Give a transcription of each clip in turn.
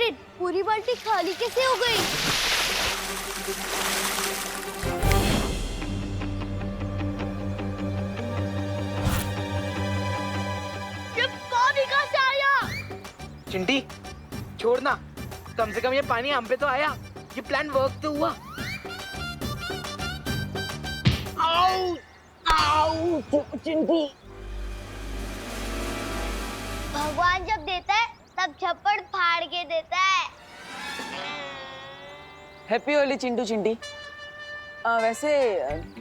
Unexpected, पूरी बाल्टी खाली कैसे हो गई? ये पानी कहाँ से आया? चिंटी छोड़ ना, कम से कम ये पानी हम पे तो आया। ये प्लान वर्क तो हुआ। आओ आओ चिंटी। भगवान जब देता है तब छप्पड़ फाड़ के देता है। हैप्पी होली चिंटू चिंटी। वैसे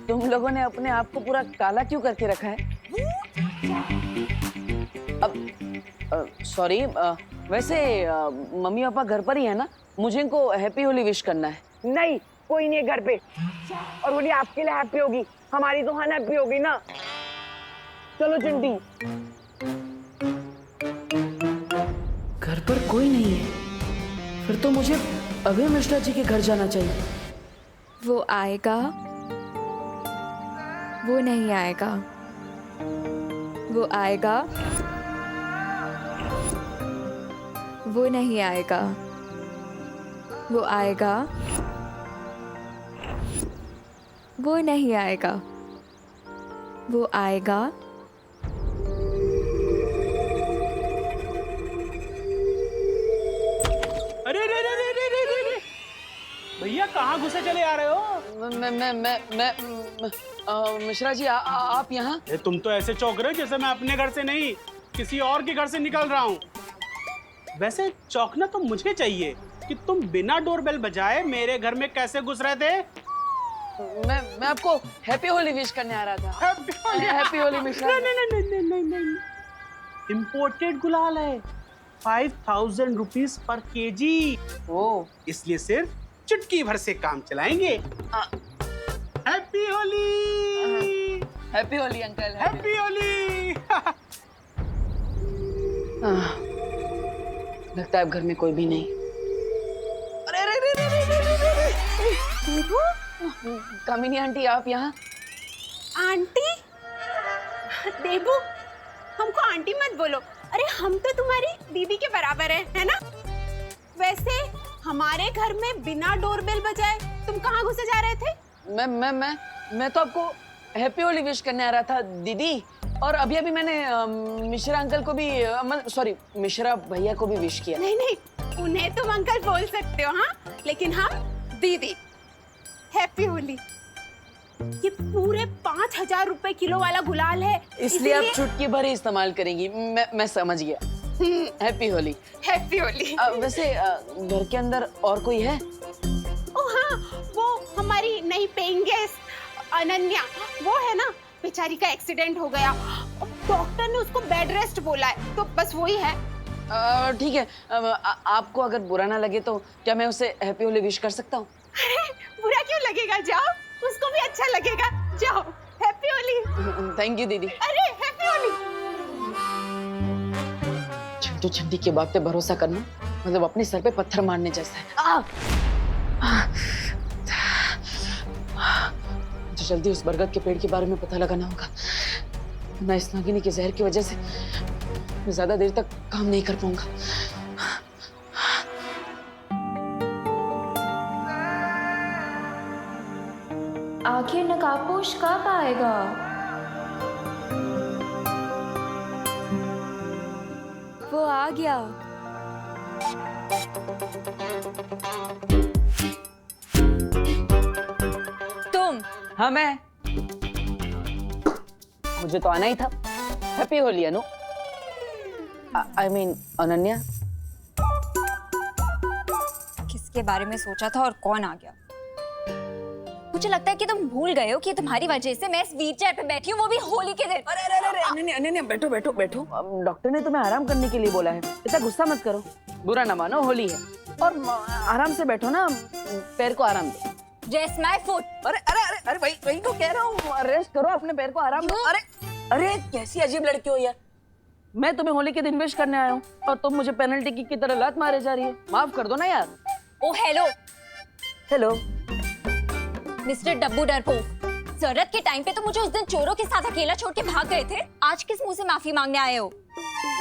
तुम लोगों ने अपने आप को पूरा काला क्यों करके रखा है? अब सॉरी, वैसे मम्मी पापा घर पर ही है ना? मुझे इनको हैप्पी होली विश करना है। नहीं, कोई नहीं है घर पे। और होली आपके लिए हैप्पी होगी, हमारी तो अनहैप्पी होगी ना। चलो चिंटी। घर पर कोई नहीं है, फिर तो मुझे अभय मिश्रा जी के घर जाना चाहिए। वो आएगा, वो नहीं आएगा, वो आएगा, वो नहीं आएगा, वो आएगा, वो नहीं आएगा, वो आएगा। अरे रे रे रे रे रे रे रे भैया कहाँ घुसे चले आ रहे हो? मिश्रा जी आप यहाँ? तुम तो ऐसे चौंक रहे हो जैसे मैं अपने घर से नहीं किसी और के घर से निकल रहा हूँ। वैसे चौंकना तो मुझे चाहिए कि तुम बिना डोरबेल बजाए मेरे घर में कैसे घुस रहे थे। मैं आपको हैप्पी होली विश करने आ रहा था। हैप्पी होली मिश्रा। नहीं, इम्पोर्टेड गुलाल है, 5000 रुपीज पर केजी। ओ, इसलिए सिर्फ चुटकी भर से काम चलाएंगे। Happy Holi. Happy Holi uncle. Happy Holi. लगता है अब घर में कोई भी नहीं। अरे अरे अरे अरे अरे अरे कामिनी आंटी आप यहाँ? आंटी? देबू, हमको आंटी मत बोलो। अरे हम तो तुम्हारी दीदी के बराबर है ना? वैसे हमारे घर में बिना डोरबेल बजाए तुम कहाँ घुसे जा रहे थे? मैं तो आपको हैप्पी होली विश करने आ रहा था दीदी। और अभी अभी मैंने मिश्रा अंकल को भी, सॉरी मिश्रा भैया को भी विश किया। नहीं, उन्हें तुम अंकल बोल सकते हो, हाँ, लेकिन हम दीदी। हैप्पी होली। ये पूरे 5000 रुपए किलो वाला गुलाल है, इसलिए आप चुटकी भर ही इस्तेमाल करेंगी। मैं समझ गया। हैप्पी होली। हैप्पी होली। वैसे घर के अंदर और कोई है? ओ हाँ, वो हमारी नई पेइंग गेस्ट अनन्या, वो है ना, बेचारी का एक्सीडेंट हो गया, डॉक्टर ने उसको बेड रेस्ट बोला है, तो बस वही है। ठीक है, आपको अगर बुरा ना लगे तो क्या मैं उसे हैप्पी होली विश कर सकता हूँ? अरे बुरा क्यों लगेगा, जाओ, उसको भी अच्छा लगेगा, जाओ। हैप्पी होली। थैंक यू दीदी। अरे हैप्पी होली। चिंटू चिंटी की बात पे भरोसा करना मतलब अपने सर पे पत्थर मारने जैसा है। मुझे जल्दी उस बरगद के पेड़ के बारे में पता लगाना होगा, ना इस नागिनी के जहर की वजह से मैं ज्यादा देर तक काम नहीं कर पाऊंगा। आखिर नकाबपोश कब आएगा? वो आ गया। तुम? हाँ मैं। मुझे तो आना ही था। Happy Holi Anu. I mean Ananya. किसके बारे में सोचा था और कौन आ गया? मुझे लगता है कि तुम भूल गए हो कि तुम्हारी वजह से मैं इस व्हीलचेयर पे बैठी हूँ, वो भी होली के दिन। अरे अरे अरे अनन्या अनन्या बैठो बैठो बैठो। डॉक्टर ने तुम्हें आराम करने के लिए बोला है, इतना गुस्सा मत करो। बुरा ना मानो, होली है और आराम से बैठो ना, पैर को आराम दो। Rest my foot। अरे अरे अरे अरे वही तो कह रहा हूँ, रेस्ट करो, अपने पैर को आराम दो। अरे अरे कैसी अजीब लड़की हो यार। मैं तुम्हें होली के दिन विश करने आया हूँ और तुम मुझे पेनल्टी किक की तरह लात मारे जा रही हो। माफ कर दो ना यार। ओ हेलो हेलो मिस्टर डब्बू डरपोक, जरूरत के टाइम पे तो मुझे उस दिन चोरों के साथ अकेला छोड़ के भाग गए थे। आज किस मुंह से माफी मांगने आए हो?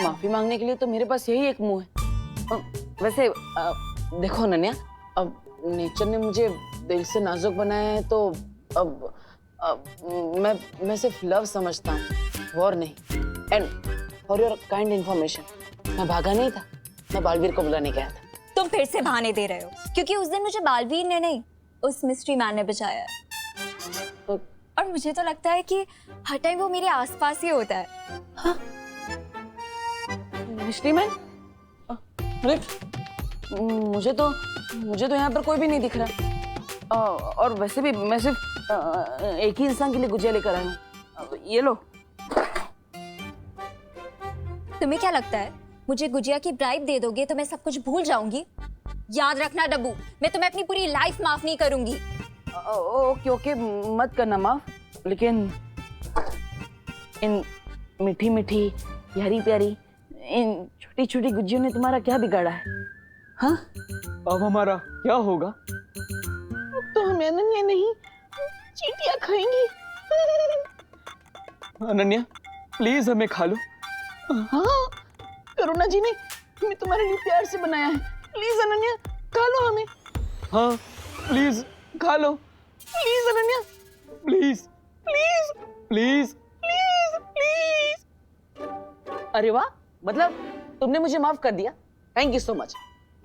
माफी मांगने के लिए तो मेरे पास यही एक मुंह है। वैसे देखो अनन्या, अब नेचर ने मुझे दिल से नाजुक बनाया है तो अब मैं सिर्फ लव समझता हूँ और नहीं। And for your kind information, मैं भागा नहीं था, मैं बालवीर को बुलाने गया था। तुम फिर से बहाने दे रहे हो, क्योंकि उस दिन मुझे बालवीर ने नहीं, उस मिस्ट्री मैन ने बचाया है। और मुझे तो लगता है कि हर टाइम वो मेरे आसपास ही होता है। हाँ? Mystery man? अरे मुझे तो यहाँ पर कोई भी नहीं दिख रहा। और वैसे भी मैं सिर्फ एक ही इंसान के लिए गुजिया लेकर आया हूँ। ये लो। तुम्हें क्या लगता है मुझे गुजिया की ब्राइब दे दोगे तो मैं सब कुछ भूल जाऊंगी? याद रखना डब्बू, मैं तुम्हें अपनी पूरी लाइफ माफ नहीं करूंगी। ओके ओके, मत करना माफ, लेकिन इन मीठी मीठी प्यारी प्यारी इन छोटी छोटी गुजियों ने तुम्हारा क्या बिगाड़ा है? हाँ? अब हमारा क्या होगा? अब तो हम अनन्या नहीं चींटियां खाएंगी। अनन्या प्लीज हमें खा लो। हाँ, करुणा जी ने हमें तुम्हारे लिए प्यार से बनाया है। प्लीज अनन्या खा लो हमें। हाँ प्लीज खा लो। Please Ananya, please please please please please. अरे वाह, मतलब तुमने मुझे माफ कर दिया। Thank you so much.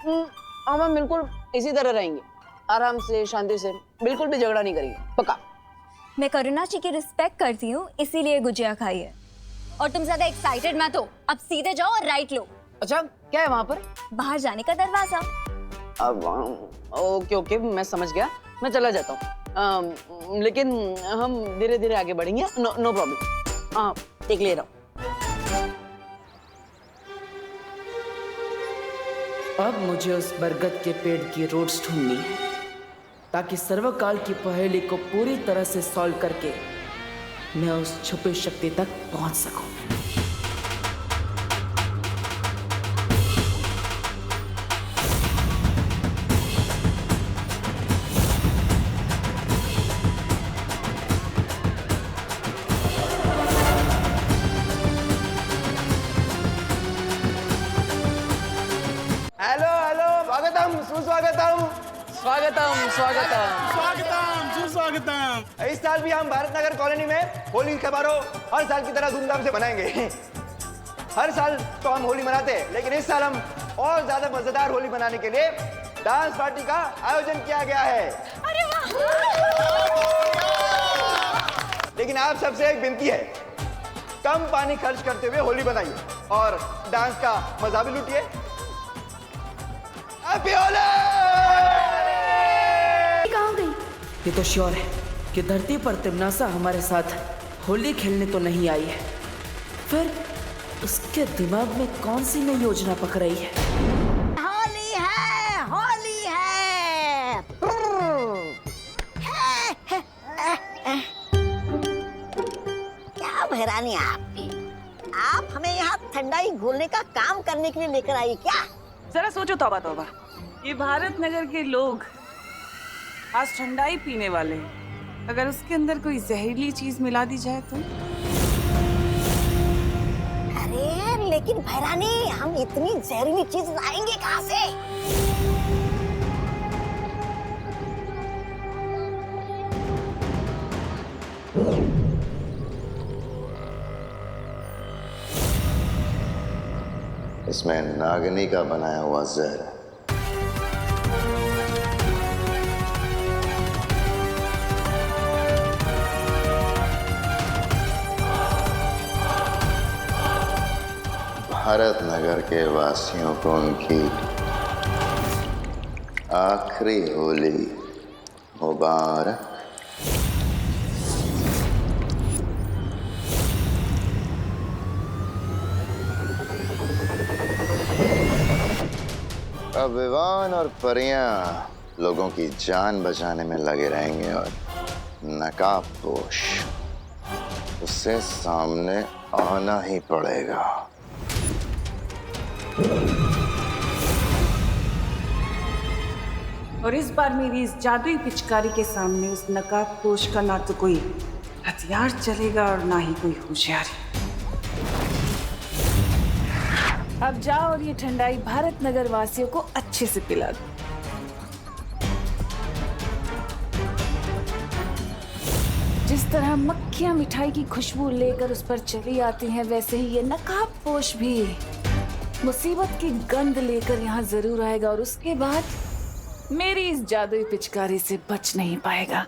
हम बिल्कुल इसी तरह रहेंगे, आराम से, शांति से, बिल्कुल भी झगड़ा नहीं करेंगे, पक्का। मैं करुणा जी की रिस्पेक्ट करती हूँ, इसीलिए गुजिया खाई है। और तुम ज्यादा एक्साइटेड मत हो, अब सीधे जाओ और राइट लो। अच्छा, क्या है वहाँ पर? बाहर जाने का दरवाजा। अब ओके ओके, मैं समझ गया, मैं चला जाता हूँ। लेकिन हम धीरे धीरे आगे बढ़ेंगे। No problem. हाँ, एक ले रहा हूँ। अब मुझे उस बरगद के पेड़ की रूट्स ढूंढनी है, ताकि सर्वकाल की पहेली को पूरी तरह से सॉल्व करके मैं उस छुपी शक्ति तक पहुंच सकूं। हेलो हेलो, स्वागतम सुस्वागतम। स्वागतम स्वागतम। स्वागतम सुस्वागतम। इस साल भी हम भारत नगर कॉलोनी में होली समारोह हर साल की तरह धूमधाम से मनाएंगे। हर साल तो हम होली मनाते हैं, लेकिन इस साल हम और ज्यादा मजेदार होली मनाने के लिए डांस पार्टी का आयोजन किया गया है। अरे वाह! लेकिन आप सबसे एक विनती है, कम पानी खर्च करते हुए होली बनाइए और डांस का मजा भी लूटिए। हैप्पी होली! ये तो श्योर है कि धरती पर तिमनासा हमारे साथ होली खेलने तो नहीं आई है, फिर उसके दिमाग में कौन सी नई योजना पक रही है? होली है, होली है। क्या बहरानी है आपकी? आप हमें यहाँ ठंडाई घोलने का काम करने के लिए लेकर आई क्या? जरा सोचो, तौबा तौबा, ये भारत नगर के लोग आज ठंडाई पीने वाले हैं। अगर उसके अंदर कोई जहरीली चीज मिला दी जाए तो? अरे लेकिन भैरानी, हम इतनी जहरीली चीज लाएंगे कहाँ से? इसमें नागिनी का बनाया हुआ जहर है। भारत नगर के वासियों को उनकी आखिरी होली मुबारक। अब विवान और परियां लोगों की जान बचाने में लगे रहेंगे और नकाबपोश उससे सामने आना ही पड़ेगा। और इस बार मेरी इस जादुई पिचकारी के सामने उस नकाबपोश का ना तो कोई हथियार चलेगा और ना ही कोई होशियारी। अब जाओ और ये ठंडाई भारत नगर वासियों को अच्छे से पिला दो। जिस तरह मक्खियां मिठाई की खुशबू लेकर उस पर चली आती हैं, वैसे ही ये नकाबपोश भी मुसीबत की गंध लेकर यहाँ जरूर आएगा और उसके बाद मेरी इस जादुई पिचकारी से बच नहीं पाएगा।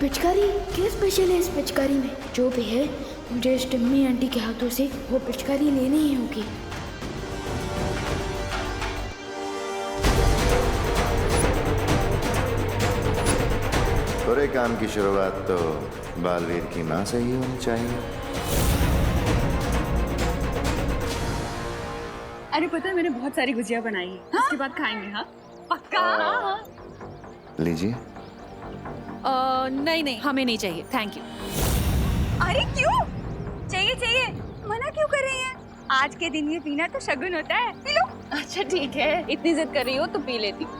पिचकारी क्या स्पेशल है इस पिचकारी में? जो भी है मुझे इस टिम्मी आंटी के हाथों से वो पिचकारी लेनी ही होगी। बुरे काम की शुरुआत तो बालवीर की माँ से ही होनी चाहिए। अरे पता है मैंने बहुत सारी गुजिया बनाई है। हाँ? उसके बाद खाएंगे। हाँ पक्का। लीजिए। नहीं हमें नहीं चाहिए, थैंक यू। अरे क्यों? चाहिए मना क्यों कर रही हैं? आज के दिन ये पीना तो शगुन होता है, पी लो। अच्छा ठीक है, इतनी जिद कर रही हो तो पी लेती हूँ।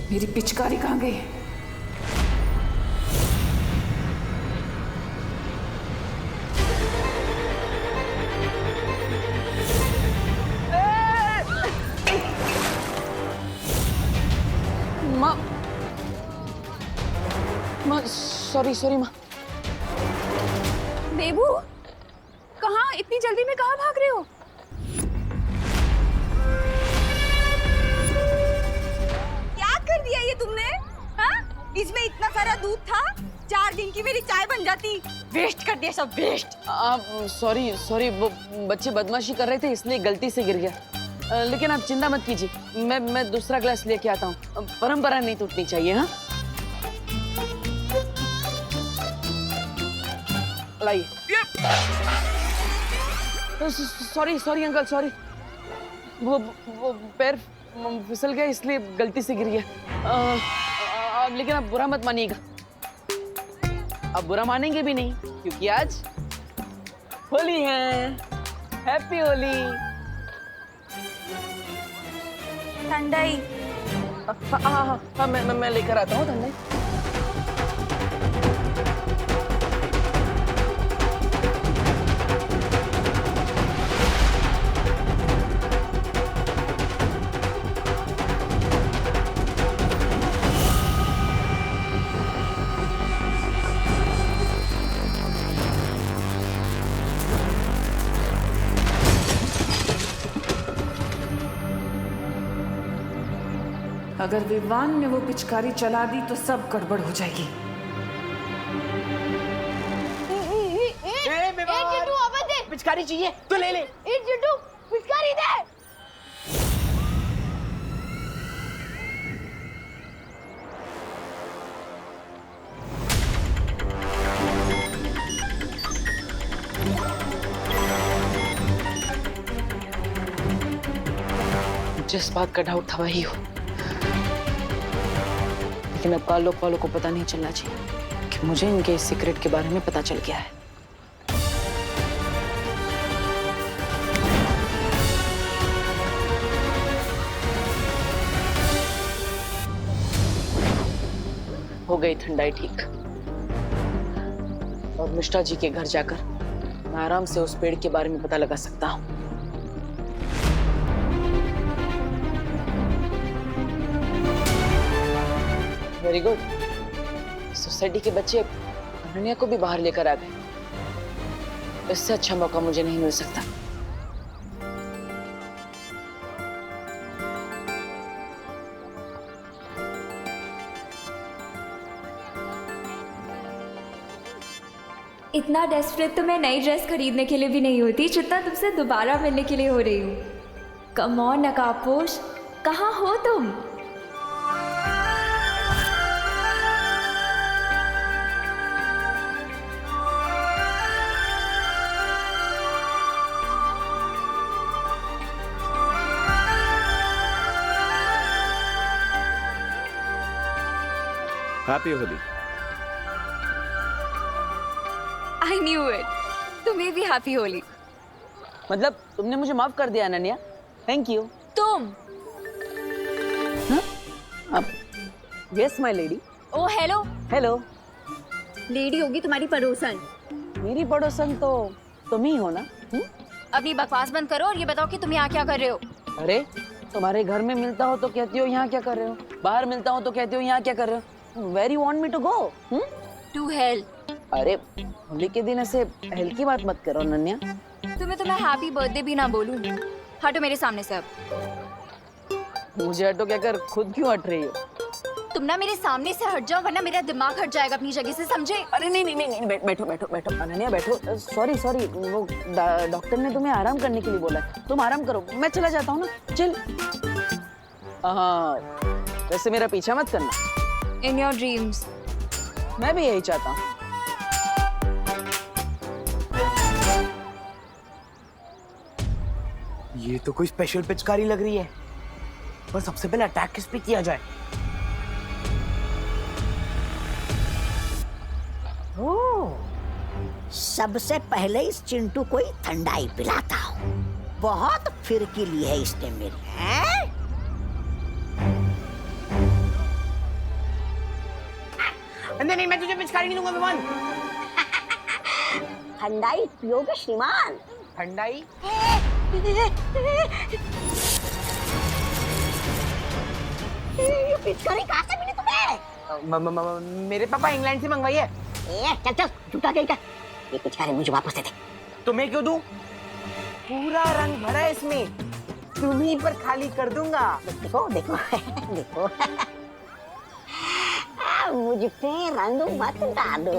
मेरी पिचकारी कहाँ गई? माँ सॉरी माँ। देबू कहाँ? इतनी जल्दी में कहाँ भाग रहे हो? कर दिया ये तुमने? हाँ? इसमें इतना सारा दूध था, 4 दिन की मेरी चाय बन जाती। वेस्ट कर दिया सब, वेस्ट। सॉरी वो बच्चे बदमाशी कर रहे थे इसलिए गलती से गिर गया। लेकिन आप चिंता मत कीजिए, मैं दूसरा ग्लास लेके आता हूँ। परंपरा नहीं टूटनी चाहिए। हाँ लाइए। Sorry uncle, sorry. वो पैर फिसल गया इसलिए गलती से गिर गया। लेकिन आप बुरा मत मानिएगा। अब बुरा मानेंगे भी नहीं क्योंकि आज होली है। हैप्पी होली। ठंडाई। हाँ मैं लेकर आता हूँ ठंडाई। अगर विवान ने वो पिचकारी चला दी तो सब गड़बड़ हो जाएगी। पिचकारी चाहिए तो ले ले। पिचकारी दे। जिस बात का डाउट था वही हो, लेकिन अब काल लोक वालों को पता नहीं चलना चाहिए कि मुझे इनके इस सीक्रेट के बारे में पता चल गया है। हो गई ठंडाई ठीक। और मिश्रा जी के घर जाकर मैं आराम से उस पेड़ के बारे में पता लगा सकता हूँ। Very good. सोसाइटी के बच्चे अनन्या को भी बाहर लेकर आ गए। इससे अच्छा मौका मुझे नहीं मिल सकता। इतना डेस्परेट तो मैं नई ड्रेस खरीदने के लिए भी नहीं होती जितना तुमसे दोबारा मिलने के लिए हो रही हूँ। कम ऑन नकाबपोश, कहाँ हो तुम? Happy Holi. I knew it, तुम्हें भी हैप्पी होली। मतलब तुमने मुझे माफ कर दिया अनन्या, थैंक यू। तुम? Yes my lady. Oh hello. Hello. Lady होगी तुम्हारी पड़ोसन। मेरी पड़ोसन तो तुम ही हो ना? अपनी बकवास बंद करो और ये बताओ कि तुम यहाँ क्या कर रहे हो? अरे तुम्हारे घर में मिलता हो तो कहती हो यहाँ क्या कर रहे हो, बाहर मिलता हो तो कहती हो यहाँ क्या कर रहे हो। Where you want me to go? To hell. अरे होली के दिन ऐसे हेल की बात मत करो अनन्या। तुम्हें हैप्पी बर्थडे भी ना बोलूं। हटो मेरे सामने से अब। मुझे हटो कहकर खुद क्यों हट रही हो? तुम ना मेरे सामने से हट जाओ वरना मेरा दिमाग हट जाएगा अपनी जगह से, समझे? अरे नहीं, बैठो बैठो बैठो अनन्या बैठो। सॉरी वो डॉक्टर ने तुम्हें आराम करने के लिए बोला है, तुम आराम करो, मैं चला जाता हूँ ना। चल। हाँ वैसे मेरा पीछा मत करना। In your dreams. मैं भी यही चाहता हूँ। ये तो कोई स्पेशल पिचकारी लग रही है, पर सबसे पहले अटैक किस पे किया जाए? सबसे पहले इस चिंटू को ही ठंडाई पिलाता हूँ। बहुत फिरकी ली है इसने मेरी। नहीं, मैं तुझे पिचकारी नहीं दूंगा विमान। ठंडाई पियोगे श्रीमान? ठंडाई? ये पिचकारी कहाँ से मिली तुम्हें? मेरे पापा इंग्लैंड से मंगवाई है। चल झूठा कहीं का। ये पिचकारी मुझे वापस दे दे। तुम्हें क्यों दूं? पूरा रंग भरा है इसमें, तुम्हीं पर खाली कर दूंगा। देखो देखो मुझ पे रंग मत डालो।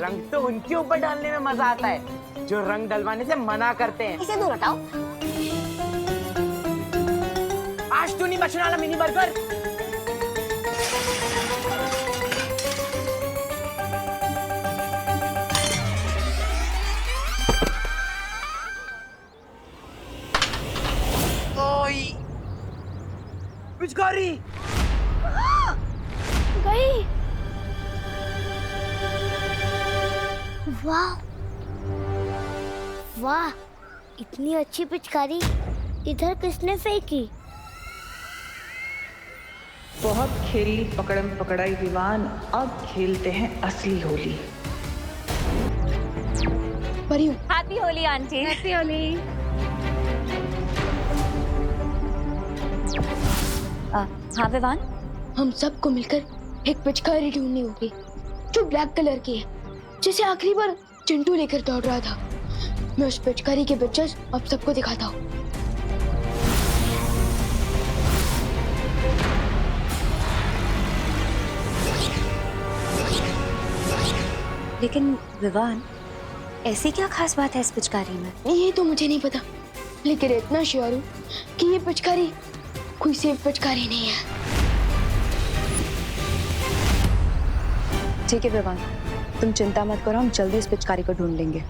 रंग तो उनके ऊपर डालने में मजा आता है जो रंग डलवाने से मना करते हैं। इसे दूर हटाओ। आज तो नहीं बचने वाला मिनी बर्गर। पिचकारी गई। वाह वाह, इतनी अच्छी पिचकारी इधर किसने फेंकी? बहुत खेली पकड़म पकड़ाई विवान, अब खेलते हैं असली होली। परियों। Happy Holi aunty. Happy Holi. हाँ विवान, हम सबको मिलकर एक पिचकारी ढूंढनी होगी जो ब्लैक कलर की है, जिसे आखिरी बार चिंटू लेकर दौड़ रहा था। मैं उस पिचकारी के पिक्चर्स अब सबको दिखाता हूँ। लेकिन विवान, ऐसी क्या खास बात है इस पिचकारी में? ये तो मुझे नहीं पता, लेकिन इतना श्योर हूँ कि ये पिचकारी कोई सेफ पिचकारी नहीं है। ठीक है विवान, तुम चिंता मत करो, हम जल्दी इस पिचकारी को ढूंढ लेंगे।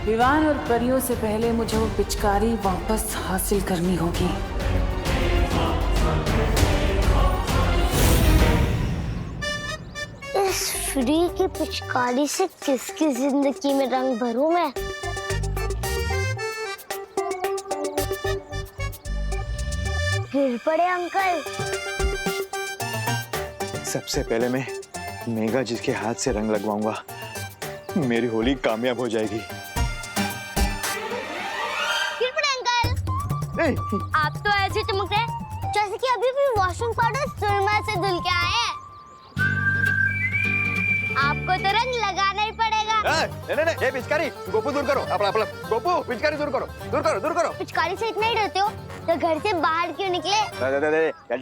विवान और परियों से पहले मुझे वो पिचकारी वापस हासिल करनी होगी। इस फ्री की पिचकारी से किसकी जिंदगी में रंग भरूं मैं? गिर पड़े अंकल। सबसे पहले मैं मेघा जी के हाथ से रंग लगवाऊंगा, मेरी होली कामयाब हो जाएगी। गिर पड़े अंकल। आप तो ऐसे चमक रहे जैसे कि अभी भी वॉशिंग पाउडर सुरमा से धुल के आए हैं। आपको तो रंग लगाना ही पड़ेगा। नहीं, ये पिचकारी गोपू दूर करो, अपना गोपू पिचकारी दूर करो। पिचकारी से इतना ही डरते हो तो घर से बाहर क्यों निकले?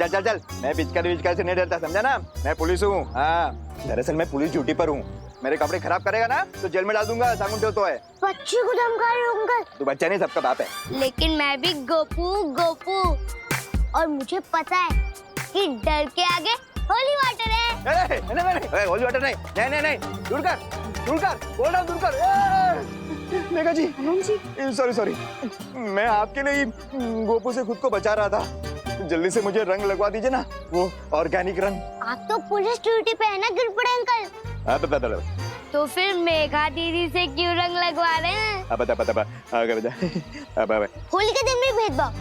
चल, मैं पिचकारी से नहीं डरता, समझा ना? मैं पुलिस हूँ। हाँ, दरअसल मैं पुलिस ड्यूटी पर हूँ। मेरे कपड़े खराब करेगा ना तो जेल में डाल दूंगा, साबुन तो है। बच्चे को धमका रहे हो अंकल? तू बच्चा नहीं, सबका बाप है। लेकिन मैं भी गोपू और मुझे पता है कि डर के आगे होली वाटर है। नहीं, होली वाटर नहीं, दूर कर, बोल रहा हूं, दूर कर। मेघा जी, सॉरी सॉरी, मैं आपके लिए गोपू से खुद को बचा रहा था। जल्दी से मुझे रंग लगवा दीजिए ना, वो ऑर्गेनिक रंग। आप तो पुलिस ड्यूटी पे है ना गिरपड़े अंकल। तो फिर मेघा दीदी से क्यों रंग लगवा रहे हैं? होली के दिन भी भेदभाव?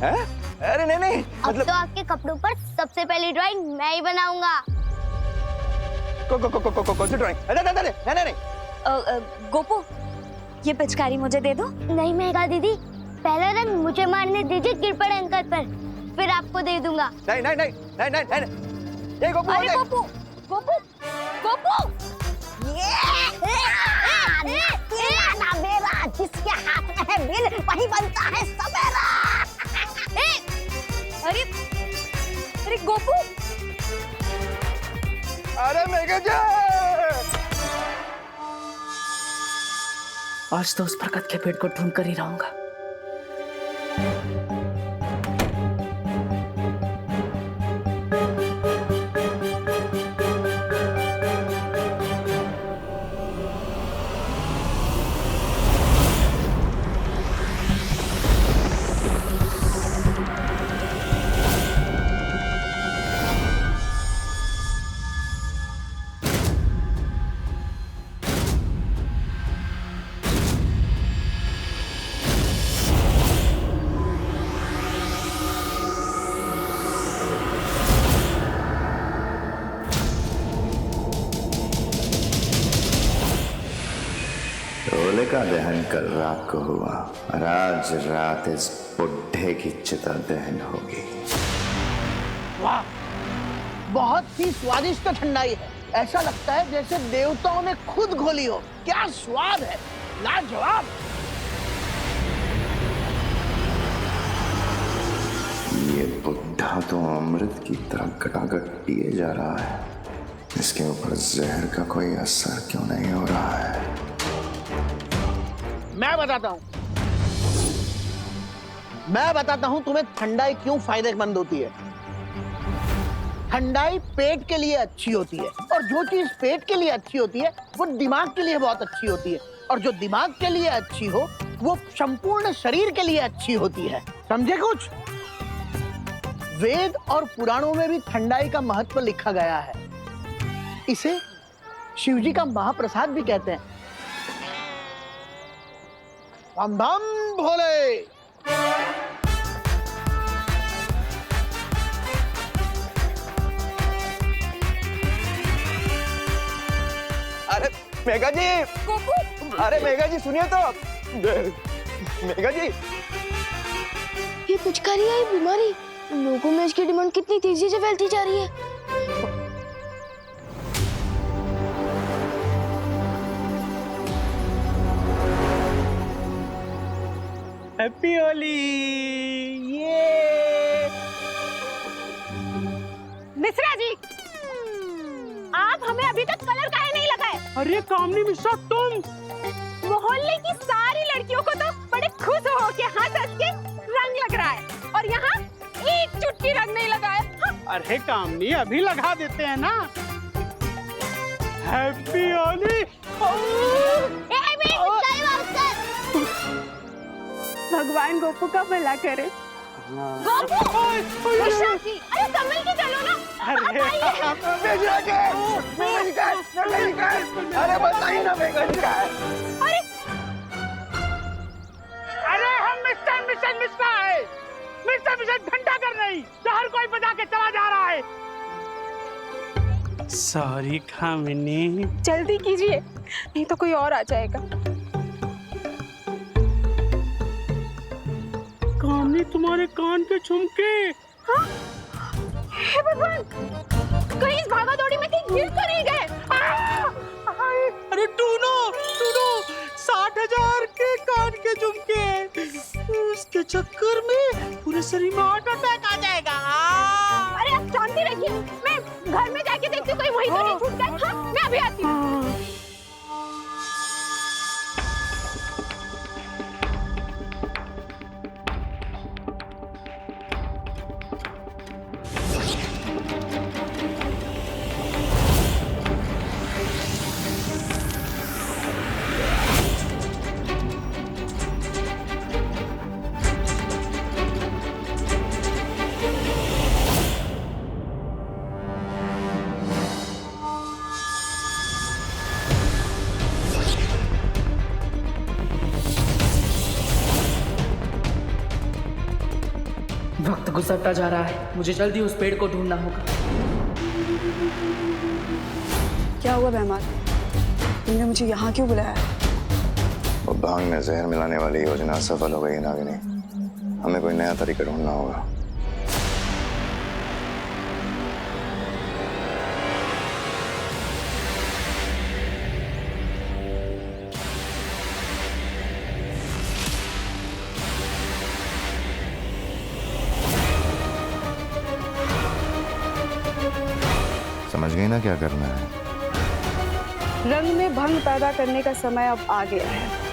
अरे नहीं नहीं, अब तो आपके कपड़ों पर सबसे पहली ड्राइंग मैं ही बनाऊंगा। कौन सी ड्राइंग? नहीं। गोपू, ये पिचकारी मुझे दे दो। नहीं मेघा दीदी, पहला रंग मुझे मारने दीजिए गिरपड़े अंकल पर, फिर आपको दे दूंगा। नहीं। ये गोपू, अरे गोपू, गोपू, गोपू, मेरा जिसके हाथ में है बिल वही बनता है सवेरा। अरे अरे गोपू, अरे मेघा जी, आज तो उस बरकत के पेट को ढूंढ कर ही रहूंगा। होलिका दहन कल रात को हुआ और आज रात इस बुढ़े की चिता दहन होगी। वाह, बहुत ही स्वादिष्ट ठंडाई है। ऐसा लगता है जैसे देवताओं ने खुद घोली हो। क्या स्वाद है, लाजवाब। ये बुढ़ा तो अमृत की तरह गटागट पिए जा रहा है, इसके ऊपर जहर का कोई असर क्यों नहीं हो रहा है? मैं बताता हूं तुम्हें ठंडाई क्यों फायदेमंद होती है। ठंडाई पेट के लिए अच्छी होती है, और जो चीज पेट के लिए अच्छी होती है वो दिमाग के लिए बहुत अच्छी होती है, और जो दिमाग के लिए अच्छी हो वो संपूर्ण शरीर के लिए अच्छी होती है। समझे कुछ? वेद और पुराणों में भी ठंडाई का महत्व लिखा गया है। इसे शिवजी का महाप्रसाद भी कहते हैं। धम धम भोले। अरे मेघा जी, अरे मेघा जी सुनिए तो। मेघा जी, ये पिचकारी है, ये बीमारी, लोगों में इसकी डिमांड कितनी तेजी से फैलती जा रही है। हैप्पी होली। ये मिश्रा जी, आप हमें अभी तक कलर काहे नहीं लगाए? अरे कामनी मिश्रा, तुम मोहल्ले की सारी लड़कियों को तो बड़े खुश हो के हंस के रंग लग रहा है, और यहाँ एक चुटकी रंग नहीं लगाए। हाँ। अरे कामनी, अभी लगा देते हैं ना। हैप्पी होली। भगवान गोपू का भला करे। गोपू, मिश्रा जी, अरे संभल के चलो ना। अरे बताइए ना मेघा जी का है। अरे हम मिस्टर मिश्रा है। मिस्टर घंटा कर नहीं, हर कोई बजा के चला जा रहा है। सॉरी कामिनी। जल्दी कीजिए, नहीं तो कोई और आ जाएगा। कामनी, तुम्हारे कान के झुमके। हाँ? हे भगवान, कहीं इस भागा दौड़ी में कहीं गिर तो नहीं गए? अरे टूनो 60,000 के कान के झुमके, उसके चक्कर में पूरे शरीर में हार्ट अटैक आ जाएगा। अरे आप शांति रखिए, मैं घर में जाके देखती हूँ कोई वही तो नहीं छूट गए। हाँ, मैं अभी आती हूँ। सटता जा रहा है। मुझे जल्दी उस पेड़ को ढूंढना होगा। क्या हुआ बेहमान? तुमने मुझे यहाँ क्यों बुलाया? वो भांग में जहर मिलाने वाली योजना सफल हो गई है नागिनी। हमें कोई नया तरीका ढूंढना होगा। समझ गई ना क्या करना है? रंग में भंग पैदा करने का समय अब आ गया है।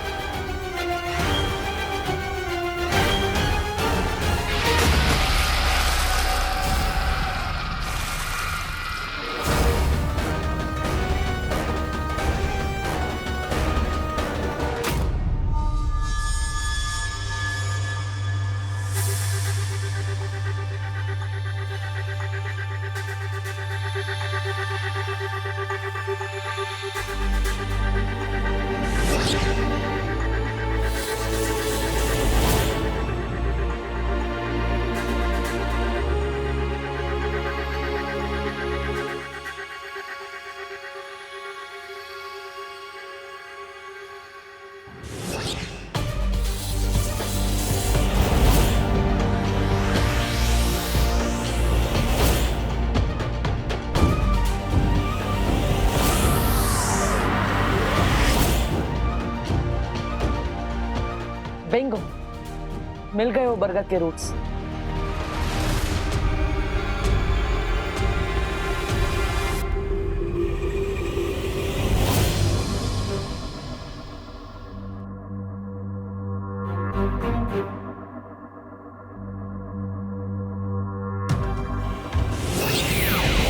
बिंगो, मिल गए वो बरगद के रूट्स।